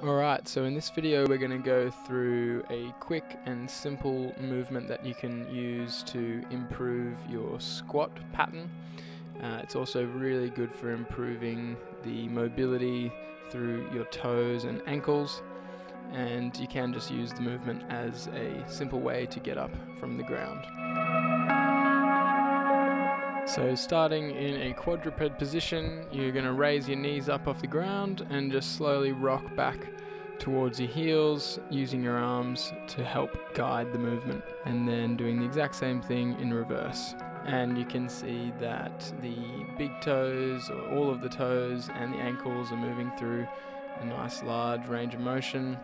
Alright, so in this video we're going to go through a quick and simple movement that you can use to improve your squat pattern. It's also really good for improving the mobility through your toes and ankles, and you can just use the movement as a simple way to get up from the ground. So starting in a quadruped position, you're going to raise your knees up off the ground and just slowly rock back towards your heels, using your arms to help guide the movement, and then doing the exact same thing in reverse. And you can see that the big toes, or all of the toes, and the ankles are moving through a nice large range of motion,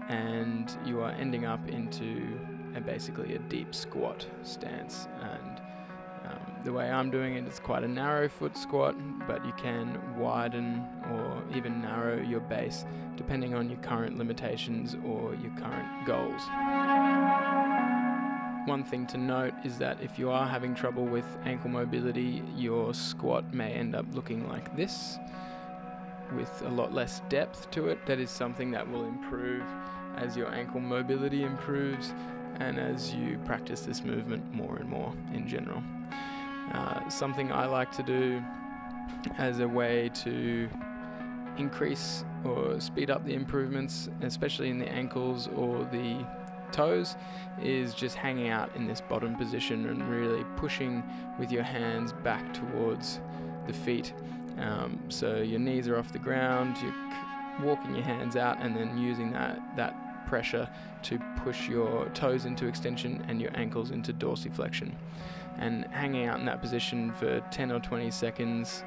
and you are ending up into basically a deep squat stance. And the way I'm doing it is quite a narrow foot squat, but you can widen or even narrow your base depending on your current limitations or your current goals. One thing to note is that if you are having trouble with ankle mobility, your squat may end up looking like this, with a lot less depth to it. That is something that will improve as your ankle mobility improves and as you practice this movement more and more in general. Something I like to do as a way to increase or speed up the improvements, especially in the ankles or the toes, is just hanging out in this bottom position and really pushing with your hands back towards the feet. So your knees are off the ground, you're walking your hands out and then using that pressure to push your toes into extension and your ankles into dorsiflexion. And hanging out in that position for 10 or 20 seconds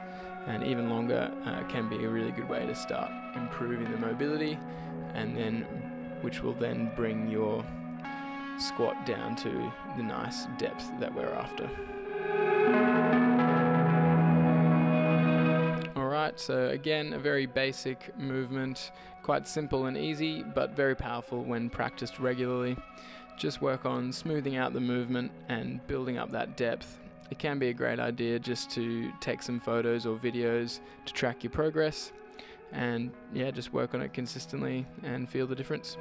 and even longer can be a really good way to start improving the mobility, and then which will then bring your squat down to the nice depth that we're after. Alright, so again, a very basic movement, quite simple and easy, but very powerful when practiced regularly. Just work on smoothing out the movement and building up that depth. It can be a great idea just to take some photos or videos to track your progress, and yeah, just work on it consistently and feel the difference.